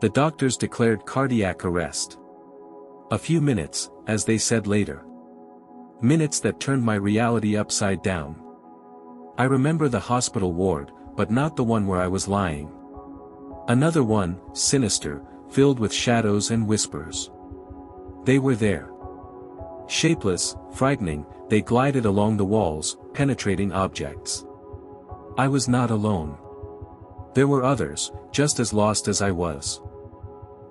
The doctors declared cardiac arrest. A few minutes, as they said later. Minutes that turned my reality upside down. I remember the hospital ward, but not the one where I was lying. Another one, sinister, filled with shadows and whispers. They were there. Shapeless, frightening, they glided along the walls, penetrating objects. I was not alone. There were others, just as lost as I was.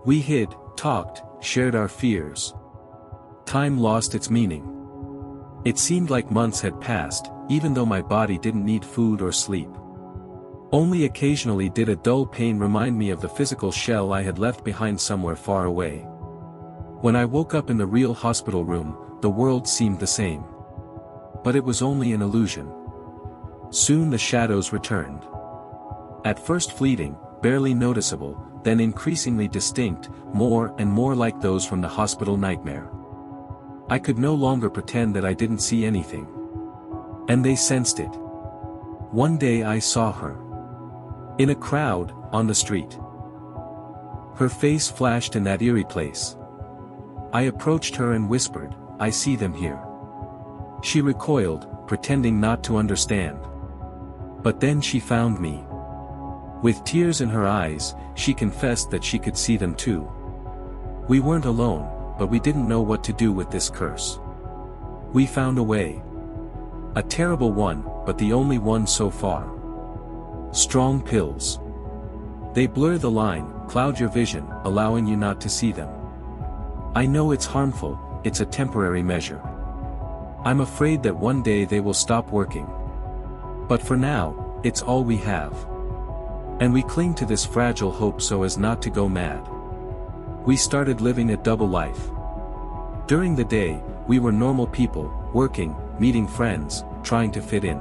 We hid, talked, shared our fears. Time lost its meaning. It seemed like months had passed, even though my body didn't need food or sleep. Only occasionally did a dull pain remind me of the physical shell I had left behind somewhere far away. When I woke up in the real hospital room, the world seemed the same. But it was only an illusion. Soon the shadows returned. At first fleeting, barely noticeable, then increasingly distinct, more and more like those from the hospital nightmare. I could no longer pretend that I didn't see anything. And they sensed it. One day I saw her. In a crowd, on the street. Her face flashed in that eerie place. I approached her and whispered, "I see them here." She recoiled, pretending not to understand. But then she found me. With tears in her eyes, she confessed that she could see them too. We weren't alone, but we didn't know what to do with this curse. We found a way. A terrible one, but the only one so far. Strong pills. They blur the line, cloud your vision, allowing you not to see them. I know it's harmful, it's a temporary measure. I'm afraid that one day they will stop working. But for now, it's all we have. And we cling to this fragile hope so as not to go mad. We started living a double life. During the day, we were normal people, working, meeting friends, trying to fit in.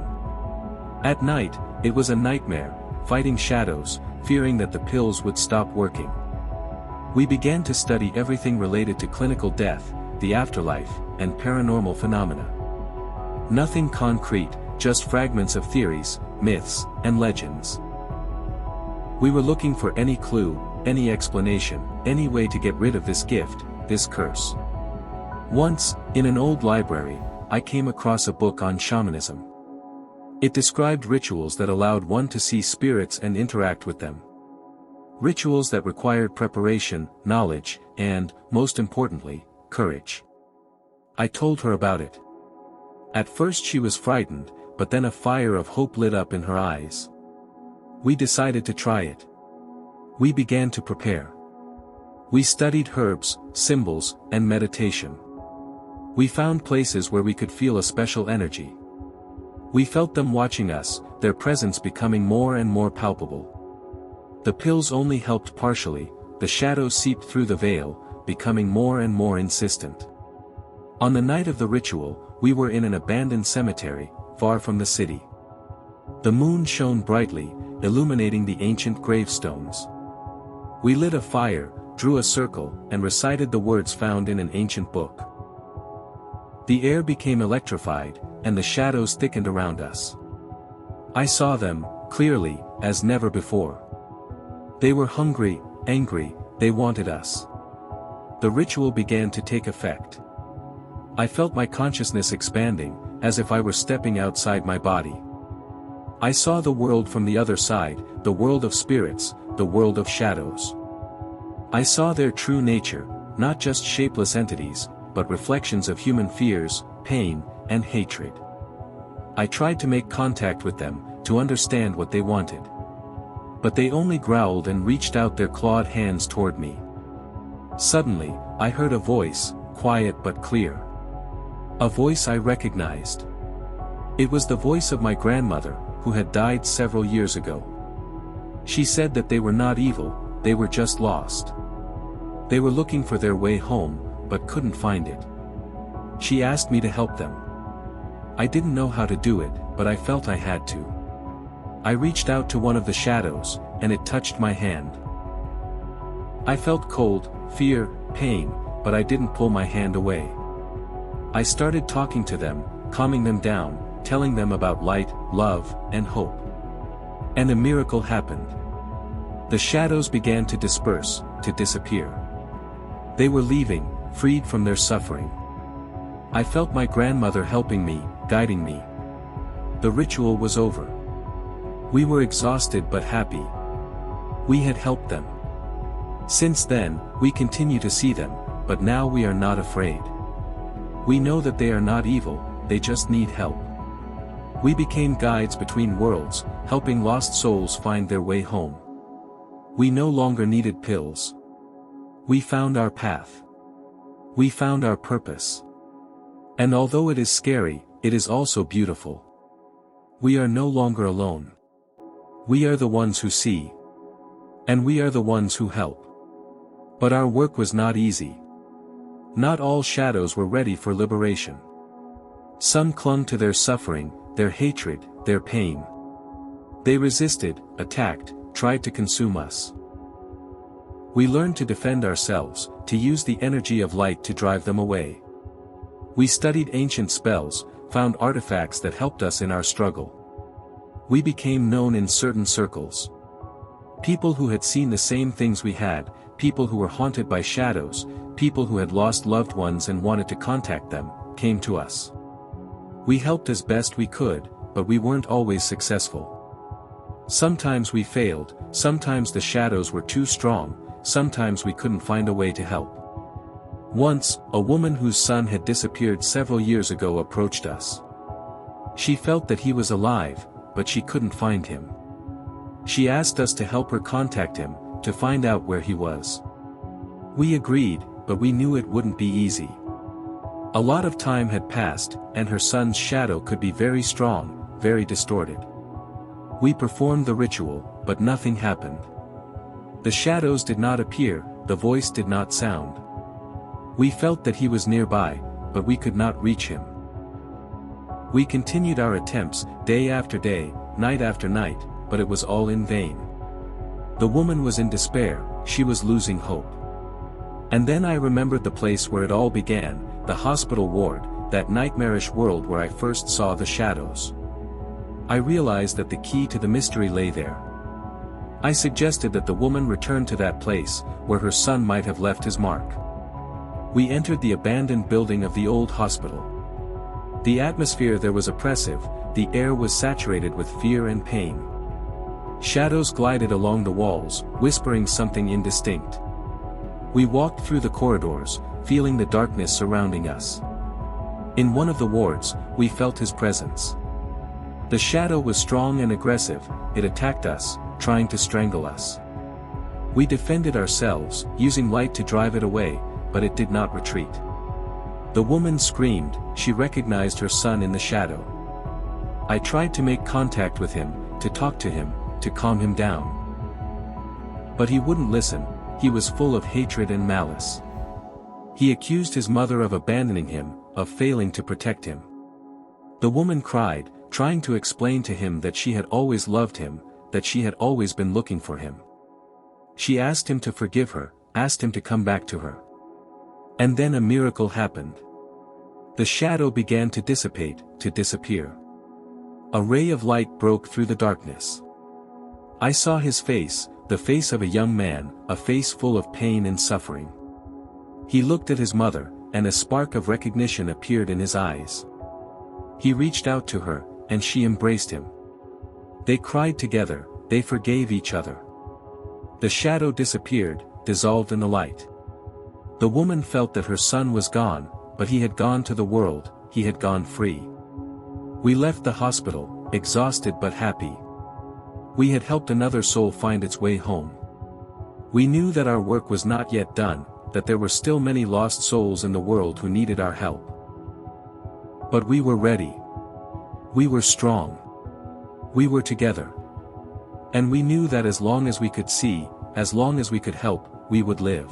At night, it was a nightmare, fighting shadows, fearing that the pills would stop working. We began to study everything related to clinical death, the afterlife, and paranormal phenomena. Nothing concrete, just fragments of theories, myths, and legends. We were looking for any clue, any explanation, any way to get rid of this gift, this curse. Once, in an old library, I came across a book on shamanism. It described rituals that allowed one to see spirits and interact with them. Rituals that required preparation, knowledge, and, most importantly, courage. I told her about it. At first she was frightened, but then a fire of hope lit up in her eyes. We decided to try it. We began to prepare. We studied herbs, symbols, and meditation. We found places where we could feel a special energy. We felt them watching us, their presence becoming more and more palpable. The pills only helped partially, the shadows seeped through the veil, becoming more and more insistent. On the night of the ritual, we were in an abandoned cemetery, far from the city. The moon shone brightly, illuminating the ancient gravestones. We lit a fire, drew a circle, and recited the words found in an ancient book. The air became electrified, and the shadows thickened around us. I saw them, clearly, as never before. They were hungry, angry, they wanted us. The ritual began to take effect. I felt my consciousness expanding, as if I were stepping outside my body. I saw the world from the other side, the world of spirits, the world of shadows. I saw their true nature, not just shapeless entities, but reflections of human fears, pain, and hatred. I tried to make contact with them, to understand what they wanted. But they only growled and reached out their clawed hands toward me. Suddenly, I heard a voice, quiet but clear. A voice I recognized. It was the voice of my grandmother, who had died several years ago. She said that they were not evil, they were just lost. They were looking for their way home, but couldn't find it. She asked me to help them. I didn't know how to do it, but I felt I had to. I reached out to one of the shadows, and it touched my hand. I felt cold, fear, pain, but I didn't pull my hand away. I started talking to them, calming them down, telling them about light, love, and hope. And a miracle happened. The shadows began to disperse, to disappear. They were leaving, freed from their suffering. I felt my grandmother helping me, guiding me. The ritual was over. We were exhausted but happy. We had helped them. Since then, we continue to see them, but now we are not afraid. We know that they are not evil, they just need help. We became guides between worlds, helping lost souls find their way home. We no longer needed pills. We found our path. We found our purpose. And although it is scary, it is also beautiful. We are no longer alone. We are the ones who see. And we are the ones who help. But our work was not easy. Not all shadows were ready for liberation. Some clung to their suffering, their hatred, their pain. They resisted, attacked, tried to consume us. We learned to defend ourselves, to use the energy of light to drive them away. We studied ancient spells, found artifacts that helped us in our struggle. We became known in certain circles. People who had seen the same things we had, people who were haunted by shadows, people who had lost loved ones and wanted to contact them, came to us. We helped as best we could, but we weren't always successful. Sometimes we failed, sometimes the shadows were too strong, sometimes we couldn't find a way to help. Once, a woman whose son had disappeared several years ago approached us. She felt that he was alive, but she couldn't find him. She asked us to help her contact him, to find out where he was. We agreed, but we knew it wouldn't be easy. A lot of time had passed, and her son's shadow could be very strong, very distorted. We performed the ritual, but nothing happened. The shadows did not appear, the voice did not sound. We felt that he was nearby, but we could not reach him. We continued our attempts, day after day, night after night, but it was all in vain. The woman was in despair, she was losing hope. And then I remembered the place where it all began, the hospital ward, that nightmarish world where I first saw the shadows. I realized that the key to the mystery lay there. I suggested that the woman return to that place, where her son might have left his mark. We entered the abandoned building of the old hospital. The atmosphere there was oppressive, the air was saturated with fear and pain. Shadows glided along the walls, whispering something indistinct. We walked through the corridors, feeling the darkness surrounding us. In one of the wards, we felt his presence. The shadow was strong and aggressive, it attacked us, trying to strangle us. We defended ourselves, using light to drive it away, but it did not retreat. The woman screamed, she recognized her son in the shadow. I tried to make contact with him, to talk to him, to calm him down. But he wouldn't listen, he was full of hatred and malice. He accused his mother of abandoning him, of failing to protect him. The woman cried, trying to explain to him that she had always loved him, that she had always been looking for him. She asked him to forgive her, asked him to come back to her. And then a miracle happened. The shadow began to dissipate, to disappear. A ray of light broke through the darkness. I saw his face, the face of a young man, a face full of pain and suffering. He looked at his mother, and a spark of recognition appeared in his eyes. He reached out to her, and she embraced him. They cried together, they forgave each other. The shadow disappeared, dissolved in the light. The woman felt that her son was gone, but he had gone to the world, he had gone free. We left the hospital, exhausted but happy. We had helped another soul find its way home. We knew that our work was not yet done, that there were still many lost souls in the world who needed our help. But we were ready. We were strong. We were together. And we knew that as long as we could see, as long as we could help, we would live.